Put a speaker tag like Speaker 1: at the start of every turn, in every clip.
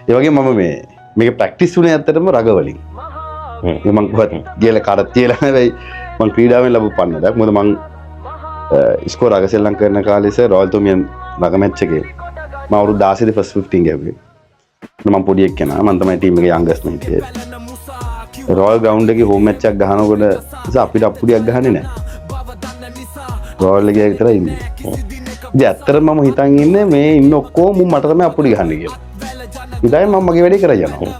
Speaker 1: ඒ වගේ මම මේක ප්‍රැක්ටිස් වුණේ ඇත්තටම රග වලින්. මම කොහොත් ගිහලා කාටත් තියලා නෙවෙයි මම ක්‍රීඩාවෙන් ලැබු පන්නරයක්. මොකද මම ස්කෝර් රග සෙල්ලම් කරන කාලේ ඉතින් රොයල් තුමියන් රග මැච් එකේ මම අවුරුදු 16 දී ෆස්ට් 15 ගැව්වේ. මම පොඩි එක්කෙනා මම තමයි ටීම් එකේ යංගස්ට් මම හිටියේ. රොයල් ග්‍රවුන්ඩ් එකේ හෝම් මැච් එකක් ගහනකොට අපිට අප්පුඩියක් ගහන්නේ නැහැ. රොයල් එකේ විතරයි ඉන්නේ. ඉතින් ඇත්තටම මම හිතන් ඉන්නේ මේ ඉන්න ඔක්කොම මට තමයි අප්පුඩි ගහන්නේ කියලා. ඉතින් මම මගේ වැඩේ කරගෙන යනවා.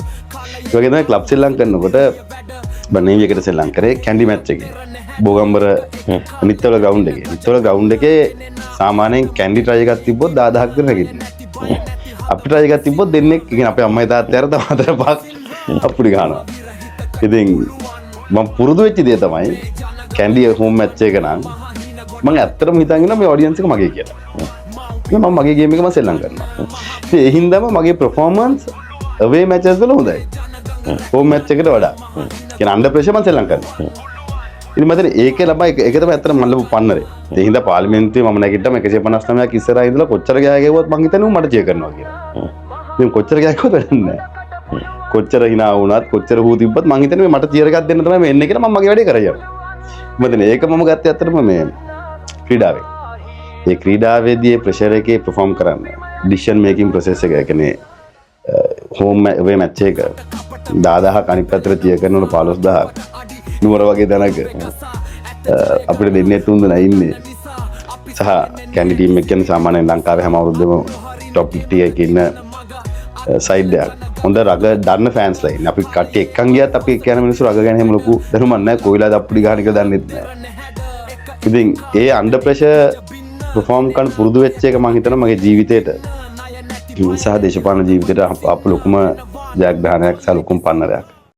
Speaker 1: ඒ වගේ තමයි ක්ලබ් සෙල්ලම් කරනකොට බනේවි එකට සෙල්ලම් කරේ කැන්ඩි මැච් එකේ. බෝගම්බර නිත්තවල ග්‍රවුන්ඩ් එකේ. නිත්තවල ග්‍රවුන්ඩ් එකේ සාමාන්‍යයෙන් කැන්ඩි ට්‍රයි එකක් තිබ්බොත් 10000ක් විතර හැකියි. අපි ට්‍රයි එකක් තිබ්බොත් දෙන්නෙක් කියන්නේ අපේ අම්මයි තාත්තයි අර තව 4-5ක් අප්පුඩි ගහනවා. ඉතින් මම පුරුදු වෙච්ච දේ තමයි කැන්ඩි හෝම් මැච් එක නම් මම ඇත්තටම හිතන් ඉන්නවා මේ ඔඩියන්ස් එක මගේ කියලා. මම මගේ ගේම් එක මම සෙල්ලම් කරනවා. ඉතින් ඒ හින්දාම මගේ performance away matches වල හොඳයි. home match එකට වඩා. කියන under pressure මම සෙල්ලම් කරනවා. ඉතින් මම ඒකේ ළමයි ඒක තමයි ඇත්තටම මම ලැබු පන්නරේ. ඒ හින්දා පාර්ලිමේන්තුවේ මම නැගිට්ටම 159ක් ඉස්සරහා ඉඳලා කොච්චර ගෑ ගෙවුවත් මං හිතන්නේ මට චියර් කරනවා කියලා. ඉතින් කොච්චර ගෑ ගෙවුවත් වැඩක් නැහැ. කොච්චර hina වුණත් කොච්චර හූ තිබ්බත් මං හිතන්නේ මට චියර් එකක් දෙන්න තමයි මේ එන්නේ කියලා මම මගේ වැඩේ කරගෙන යනවා. මම ඒක මම ගත්තේ ඇත්තටම මේ ක්‍රීඩාවේ. ඒ ක්‍රීඩාවේදී ප්‍රෙෂර් එකේ perform කරන්න. decision making process එක කියන්නේ home away match එක 10000ක් අනිත් පැත්තට තිය කරනකොට 15000ක් නුවර වගේ තැනක අපිට දෙන්නේ තුන් දෙනා ඉන්නේ. සහ කැන්ඩි ටීම් එක කියන්නේ සාමාන්‍යයෙන් ලංකාවේ හැම අවුරුද්දම top 50 එකේ ඉන්න සයිඩ් එකක්. හොඳ රග දන්න ෆෑන්ස්ලා ඉන්නේ. අපි කට්ටිය එක්කන් ගියත් අපි එක්ක යන මිනිස්සු රග ගැන හැම ලොකු දැනුමක් නැහැ. කොයිලාද අප්පුඩි ගහන කියලා දන්නෙත් නැහැ. ඉතින් ඒ අන්ඩර් ප්‍රෙෂර් perform කරන පුරුදු වෙච්ච එක මම හිතනවා මගේ ජීවිතේට සහ දේශපාලන ජීවිතේට අප ලොකුම ජයග්‍රහණයක් සහ ලොකුම පන්නරයක්.